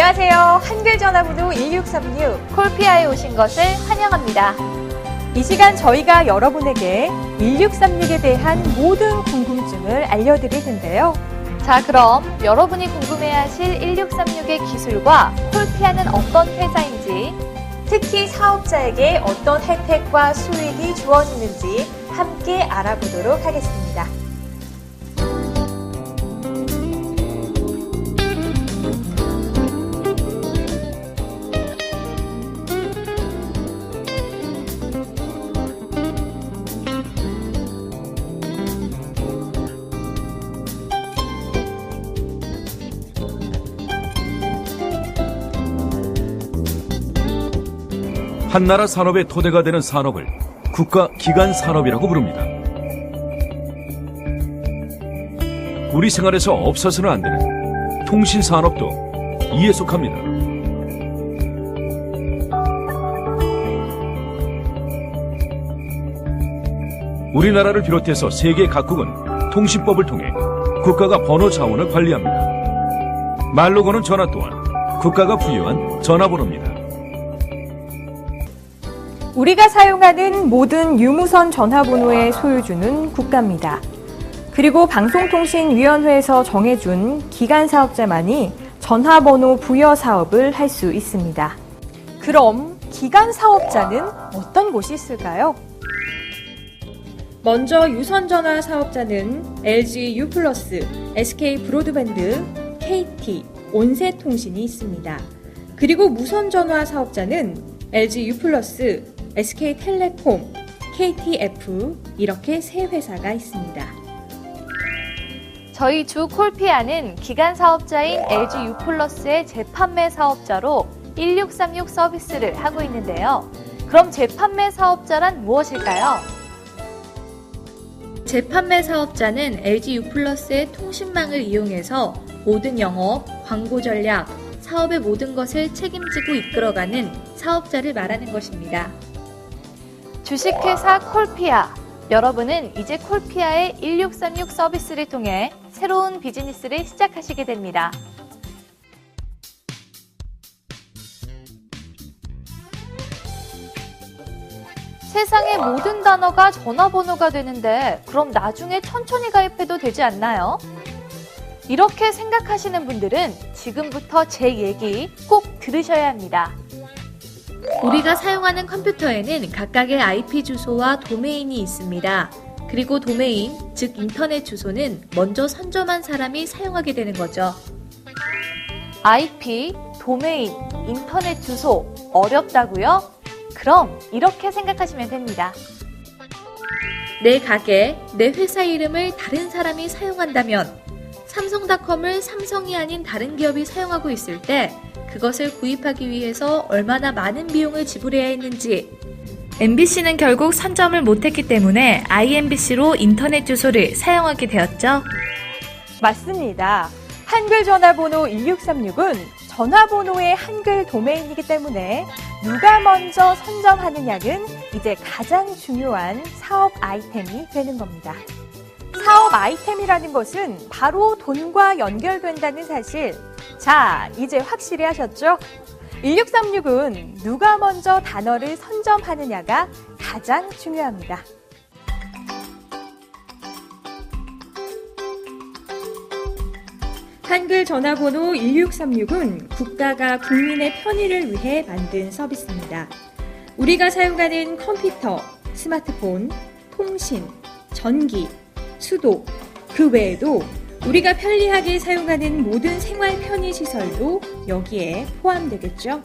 안녕하세요. 한글 전화번호 1636 콜피아에 오신 것을 환영합니다. 이 시간 저희가 여러분에게 1636에 대한 모든 궁금증을 알려드릴 텐데요. 자, 그럼 여러분이 궁금해하실 1636의 기술과 콜피아는 어떤 회사인지, 특히 사업자에게 어떤 혜택과 수익이 주어지는지 함께 알아보도록 하겠습니다. 한나라 산업의 토대가 되는 산업을 국가 기관 산업이라고 부릅니다. 우리 생활에서 없어서는 안 되는 통신 산업도 이에 속합니다. 우리나라를 비롯해서 세계 각국은 통신법을 통해 국가가 번호 자원을 관리합니다. 말로 거는 전화 또한 국가가 부여한 전화번호입니다. 우리가 사용하는 모든 유무선 전화번호의 소유주는 국가입니다. 그리고 방송통신위원회에서 정해준 기관 사업자만이 전화번호 부여 사업을 할 수 있습니다. 그럼 기관 사업자는 어떤 곳이 있을까요? 먼저 유선전화 사업자는 LG U+, SK 브로드밴드, KT, 온세통신이 있습니다. 그리고 무선전화 사업자는 LG U+, SK텔레콤, KTF 이렇게 세 회사가 있습니다. 저희 주 콜피아는 기관 사업자인 LG U+의 재판매 사업자로 1636 서비스를 하고 있는데요. 그럼 재판매 사업자란 무엇일까요? 재판매 사업자는 LG U+의 통신망을 이용해서 모든 영업, 광고 전략, 사업의 모든 것을 책임지고 이끌어가는 사업자를 말하는 것입니다. 주식회사 콜피아, 여러분은 이제 콜피아의 1636 서비스를 통해 새로운 비즈니스를 시작하시게 됩니다. 세상의 모든 단어가 전화번호가 되는데 그럼 나중에 천천히 가입해도 되지 않나요? 이렇게 생각하시는 분들은 지금부터 제 얘기 꼭 들으셔야 합니다. 우리가 사용하는 컴퓨터에는 각각의 IP 주소와 도메인이 있습니다. 그리고 도메인, 즉 인터넷 주소는 먼저 선점한 사람이 사용하게 되는 거죠. IP, 도메인, 인터넷 주소, 어렵다고요? 그럼 이렇게 생각하시면 됩니다. 내 가게, 내 회사 이름을 다른 사람이 사용한다면 삼성닷컴을 삼성이 아닌 다른 기업이 사용하고 있을 때 그것을 구입하기 위해서 얼마나 많은 비용을 지불해야 했는지, MBC는 결국 선점을 못했기 때문에 IMBC로 인터넷 주소를 사용하게 되었죠. 맞습니다. 한글 전화번호 1636은 전화번호의 한글 도메인이기 때문에 누가 먼저 선점하느냐는 이제 가장 중요한 사업 아이템이 되는 겁니다. 사업 아이템이라는 것은 바로 돈과 연결된다는 사실. 자, 이제 확실히 하셨죠? 1636은 누가 먼저 단어를 선점하느냐가 가장 중요합니다. 한글 전화번호 1636은 국가가 국민의 편의를 위해 만든 서비스입니다. 우리가 사용하는 컴퓨터, 스마트폰, 통신, 전기, 수도, 그 외에도 우리가 편리하게 사용하는 모든 생활 편의 시설도 여기에 포함되겠죠.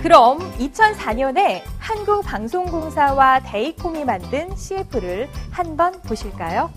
그럼 2004년에 한국방송공사와 데이콤이 만든 CF를 한번 보실까요?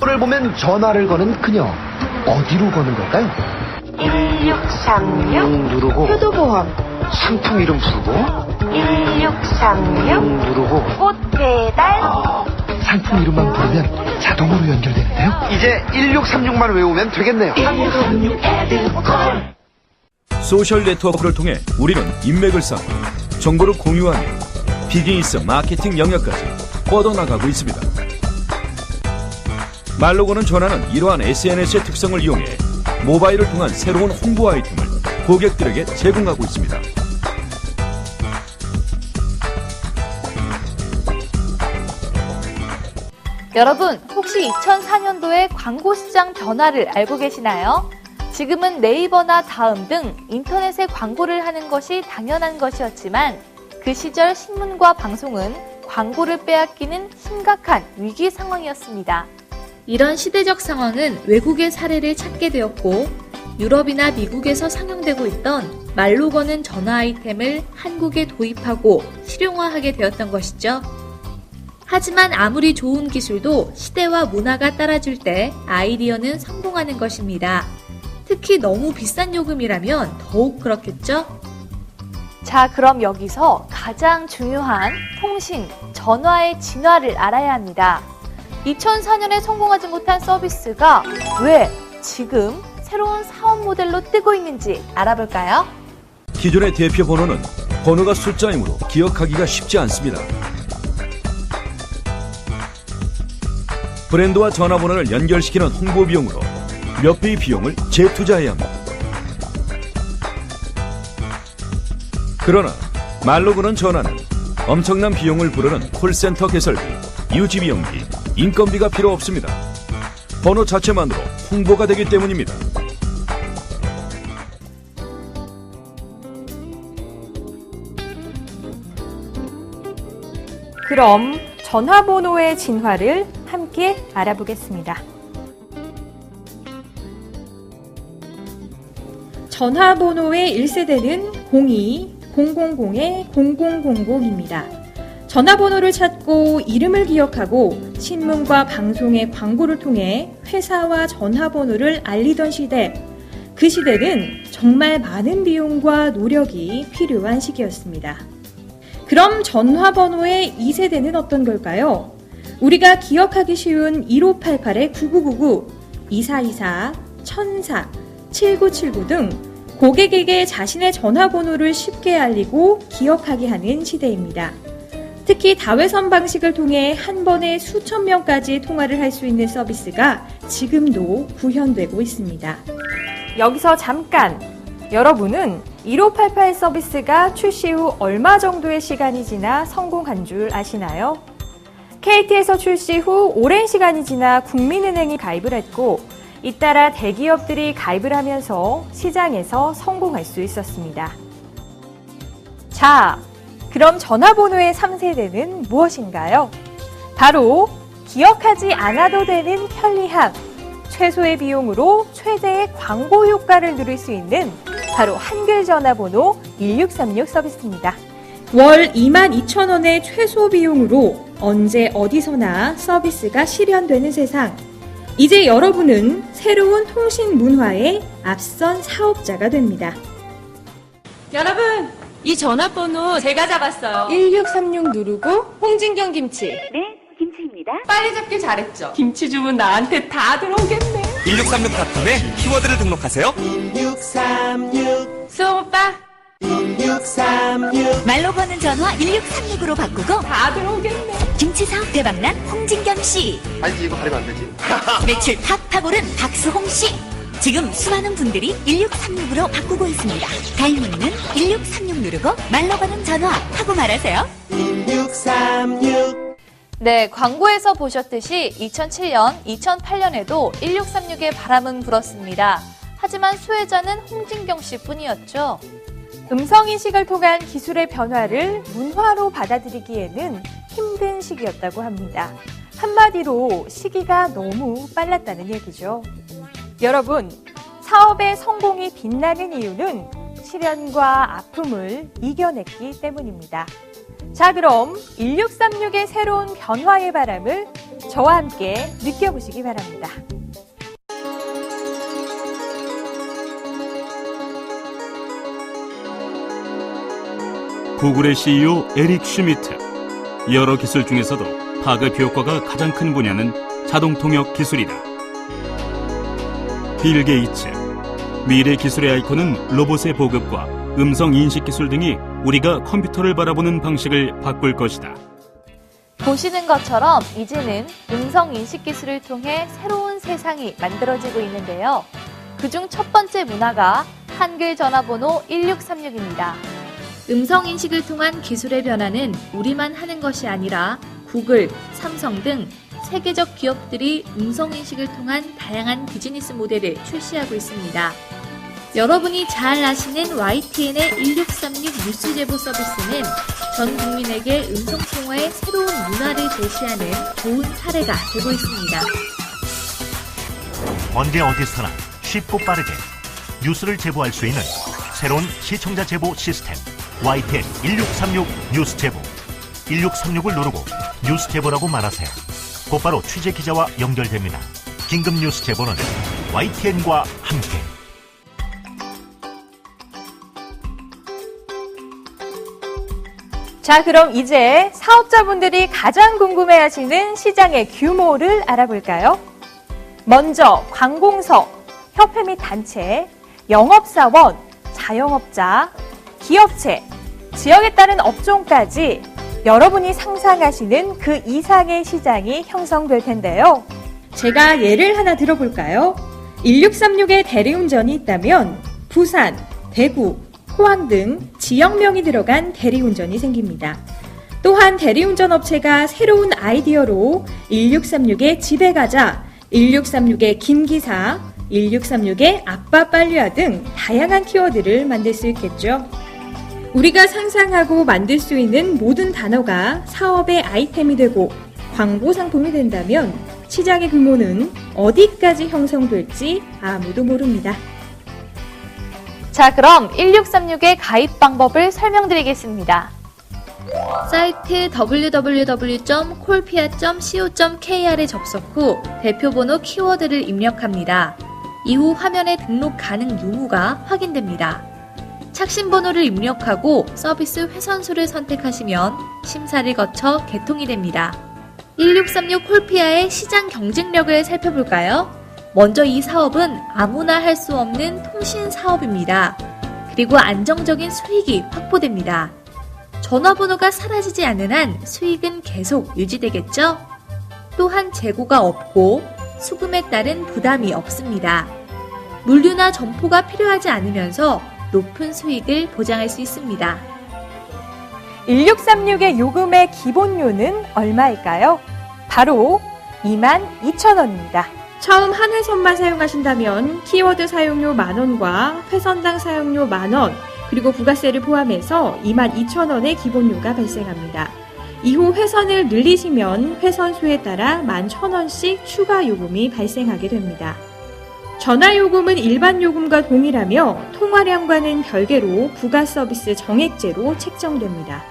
를 보면 전화를 거는 그녀, 어디로 거는 걸까요? 1636 누르고 효도보험 상품 이름 부르고 1636 누르고 꽃 배달 상품 이름만 부르면 자동으로 연결되는데요. 이제 1636만 외우면 되겠네요. 소셜 네트워크를 통해 우리는 인맥을 쌓고 정보를 공유하며 비즈니스 마케팅 영역까지 뻗어나가고 있습니다. 말로 거는 전화는 이러한 SNS의 특성을 이용해 모바일을 통한 새로운 홍보 아이템을 고객들에게 제공하고 있습니다. 여러분, 혹시 2004년도의 광고 시장 변화를 알고 계시나요? 지금은 네이버나 다음 등 인터넷에 광고를 하는 것이 당연한 것이었지만 그 시절 신문과 방송은 광고를 빼앗기는 심각한 위기 상황이었습니다. 이런 시대적 상황은 외국의 사례를 찾게 되었고 유럽이나 미국에서 상용되고 있던 말로 거는 전화 아이템을 한국에 도입하고 실용화하게 되었던 것이죠. 하지만 아무리 좋은 기술도 시대와 문화가 따라줄 때 아이디어는 성공하는 것입니다. 특히 너무 비싼 요금이라면 더욱 그렇겠죠? 자, 그럼 여기서 가장 중요한 통신, 전화의 진화를 알아야 합니다. 2004년에 성공하지 못한 서비스가 왜 지금 새로운 사업 모델로 뜨고 있는지 알아볼까요? 기존의 대표 번호는 번호가 숫자이므로 기억하기가 쉽지 않습니다. 브랜드와 전화번호를 연결시키는 홍보 비용으로 몇 배의 비용을 재투자해야 합니다. 그러나 말로 거는 전화는 엄청난 비용을 부르는 콜센터 개설비, 유지비용비, 인건비가 필요 없습니다. 번호 자체만으로 홍보가 되기 때문입니다. 그럼 전화번호의 진화를 함께 알아보겠습니다. 전화번호의 1세대는 02-000-0000입니다. 전화번호를 찾고 이름을 기억하고 신문과 방송의 광고를 통해 회사와 전화번호를 알리던 시대. 그 시대는 정말 많은 비용과 노력이 필요한 시기였습니다. 그럼 전화번호의 2세대는 어떤 걸까요? 우리가 기억하기 쉬운 1588-9999, 2424, 1004, 7979 등 고객에게 자신의 전화번호를 쉽게 알리고 기억하게 하는 시대입니다. 특히 다회선 방식을 통해 한 번에 수천 명까지 통화를 할 수 있는 서비스가 지금도 구현되고 있습니다. 여기서 잠깐! 여러분은 1588 서비스가 출시 후 얼마 정도의 시간이 지나 성공한 줄 아시나요? KT에서 출시 후 오랜 시간이 지나 국민은행이 가입을 했고 잇따라 대기업들이 가입을 하면서 시장에서 성공할 수 있었습니다. 자, 그럼 전화번호의 3세대는 무엇인가요? 바로 기억하지 않아도 되는 편리함, 최소의 비용으로 최대의 광고 효과를 누릴 수 있는 바로 한글 전화번호 1636 서비스입니다. 월 22,000원의 최소 비용으로 언제 어디서나 서비스가 실현되는 세상. 이제 여러분은 새로운 통신 문화의 앞선 사업자가 됩니다. 여러분, 이 전화번호 제가 잡았어요. 1636 누르고 홍진경 김치. 네, 김치입니다. 빨리 잡길 잘했죠. 김치 주문 나한테 다 들어오겠네. 1636닷컴에 키워드를 등록하세요. 1636 수홍 오빠, 1636 말로 거는 전화 1636으로 바꾸고 다 들어오겠네. 김치 사업 대박난 홍진경 씨. 아니 이거 가리면 안 되지. 매출 팍팍 오른 박수홍 씨. 지금 수많은 분들이 1636으로 바꾸고 있습니다. 다이문은 1636 누르고 말로 거는 전화 하고 말하세요. 1636 네, 광고에서 보셨듯이 2007년, 2008년에도 1636의 바람은 불었습니다. 하지만 수혜자는 홍진경 씨 뿐이었죠. 음성인식을 통한 기술의 변화를 문화로 받아들이기에는 힘든 시기였다고 합니다. 한마디로 시기가 너무 빨랐다는 얘기죠. 여러분, 사업의 성공이 빛나는 이유는 시련과 아픔을 이겨냈기 때문입니다. 자, 그럼 1636의 새로운 변화의 바람을 저와 함께 느껴보시기 바랍니다. 구글의 CEO 에릭 슈미트. 여러 기술 중에서도 파급 효과가 가장 큰 분야는 자동 통역 기술이다. 빌 게이츠. 미래 기술의 아이콘은 로봇의 보급과 음성 인식 기술 등이 우리가 컴퓨터를 바라보는 방식을 바꿀 것이다. 보시는 것처럼 이제는 음성 인식 기술을 통해 새로운 세상이 만들어지고 있는데요. 그중 첫 번째 문화가 한글 전화번호 1636입니다. 음성인식을 통한 기술의 변화는 우리만 하는 것이 아니라 구글, 삼성 등 세계적 기업들이 음성인식을 통한 다양한 비즈니스 모델을 출시하고 있습니다. 여러분이 잘 아시는 YTN의 1636 뉴스 제보 서비스는 전 국민에게 음성통화의 새로운 문화를 제시하는 좋은 사례가 되고 있습니다. 언제 어디서나 쉽고 빠르게 뉴스를 제보할 수 있는 새로운 시청자 제보 시스템 YTN 1636 뉴스 제보. 1636을 누르고 뉴스 제보라고 말하세요. 곧바로 취재 기자와 연결됩니다. 긴급 뉴스 제보는 YTN과 함께. 자, 그럼 이제 사업자분들이 가장 궁금해하시는 시장의 규모를 알아볼까요? 먼저 관공서, 협회 및 단체, 영업사원, 자영업자, 기업체, 지역에 따른 업종까지 여러분이 상상하시는 그 이상의 시장이 형성될 텐데요. 제가 예를 하나 들어볼까요? 1636에 대리운전이 있다면 부산, 대구, 포항 등 지역명이 들어간 대리운전이 생깁니다. 또한 대리운전 업체가 새로운 아이디어로 1636에 집에 가자, 1636에 김기사, 1636에 아빠 빨리와 등 다양한 키워드를 만들 수 있겠죠. 우리가 상상하고 만들 수 있는 모든 단어가 사업의 아이템이 되고 광고 상품이 된다면 시장의 규모는 어디까지 형성될지 아무도 모릅니다. 자, 그럼 1636의 가입 방법을 설명드리겠습니다. 사이트 www.콜피아.co.kr에 접속 후 대표번호 키워드를 입력합니다. 이후 화면에 등록 가능 유무가 확인됩니다. 착신번호를 입력하고 서비스 회선수를 선택하시면 심사를 거쳐 개통이 됩니다. 1636 콜피아의 시장 경쟁력을 살펴볼까요? 먼저 이 사업은 아무나 할 수 없는 통신 사업입니다. 그리고 안정적인 수익이 확보됩니다. 전화번호가 사라지지 않는 한 수익은 계속 유지되겠죠? 또한 재고가 없고 수금에 따른 부담이 없습니다. 물류나 점포가 필요하지 않으면서 높은 수익을 보장할 수 있습니다. 1636의 요금의 기본료는 얼마일까요? 바로 22,000원입니다. 처음 한 회선만 사용하신다면 키워드 사용료 만원과 회선당 사용료 만원, 그리고 부가세를 포함해서 22,000원의 기본료가 발생합니다. 이후 회선을 늘리시면 회선수에 따라 11,000원씩 추가 요금이 발생하게 됩니다. 전화요금은 일반 요금과 동일하며 통화량과는 별개로 부가서비스 정액제로 책정됩니다.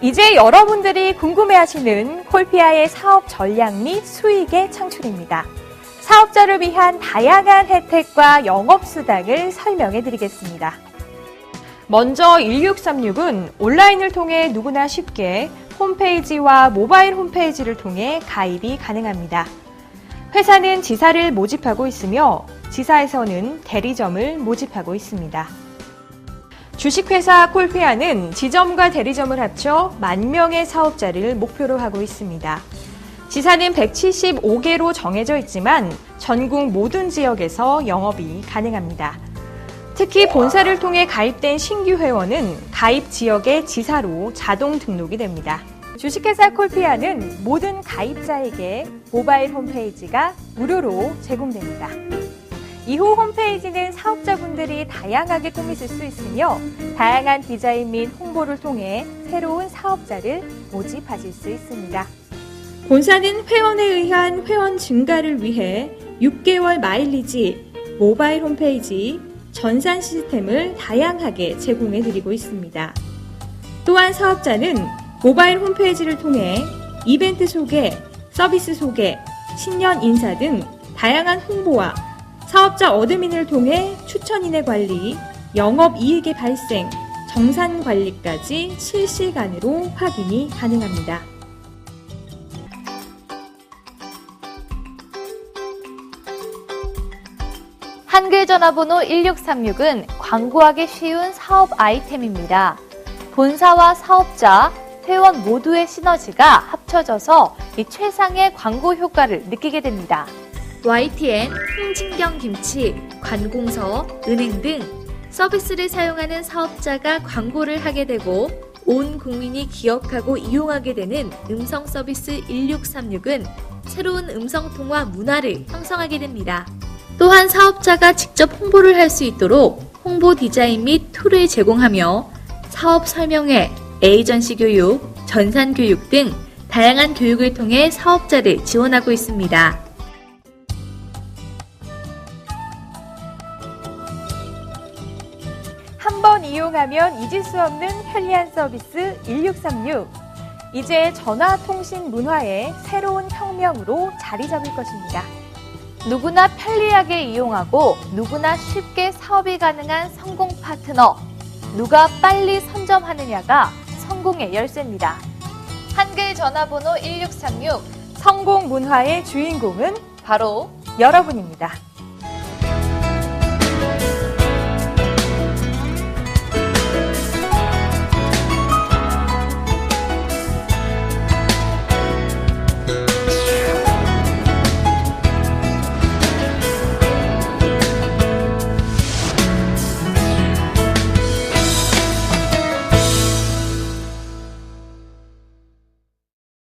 이제 여러분들이 궁금해하시는 콜피아의 사업 전략 및 수익의 창출입니다. 사업자를 위한 다양한 혜택과 영업수당을 설명해 드리겠습니다. 먼저 1636은 온라인을 통해 누구나 쉽게 홈페이지와 모바일 홈페이지를 통해 가입이 가능합니다. 회사는 지사를 모집하고 있으며 지사에서는 대리점을 모집하고 있습니다. 주식회사 콜피아는 지점과 대리점을 합쳐 10,000명의 사업자를 목표로 하고 있습니다. 지사는 175개로 정해져 있지만 전국 모든 지역에서 영업이 가능합니다. 특히 본사를 통해 가입된 신규 회원은 가입 지역의 지사로 자동 등록이 됩니다. 주식회사 콜피아는 모든 가입자에게 모바일 홈페이지가 무료로 제공됩니다. 이후 홈페이지는 사업자분들이 다양하게 꾸미실 수 있으며 다양한 디자인 및 홍보를 통해 새로운 사업자를 모집하실 수 있습니다. 본사는 회원에 의한 회원 증가를 위해 6개월 마일리지, 모바일 홈페이지, 전산 시스템을 다양하게 제공해드리고 있습니다. 또한 사업자는 모바일 홈페이지를 통해 이벤트 소개, 서비스 소개, 신년 인사 등 다양한 홍보와 사업자 어드민을 통해 추천인의 관리, 영업이익의 발생, 정산 관리까지 실시간으로 확인이 가능합니다. 한글 전화번호 1636은 광고하기 쉬운 사업 아이템입니다. 본사와 사업자, 회원 모두의 시너지가 합쳐져서 이 최상의 광고 효과를 느끼게 됩니다. YTN, 홍진경 김치, 관공서, 은행 등 서비스를 사용하는 사업자가 광고를 하게 되고 온 국민이 기억하고 이용하게 되는 음성 서비스 1636은 새로운 음성통화 문화를 형성하게 됩니다. 또한 사업자가 직접 홍보를 할 수 있도록 홍보 디자인 및 툴을 제공하며 사업 설명회, 에이전시 교육, 전산 교육 등 다양한 교육을 통해 사업자를 지원하고 있습니다. 한 번 이용하면 잊을 수 없는 편리한 서비스 1636. 이제 전화통신 문화의 새로운 혁명으로 자리 잡을 것입니다. 누구나 편리하게 이용하고 누구나 쉽게 사업이 가능한 성공 파트너. 누가 빨리 선점하느냐가 성공의 열쇠입니다. 한글 전화번호 1636. 성공 문화의 주인공은 바로 여러분입니다.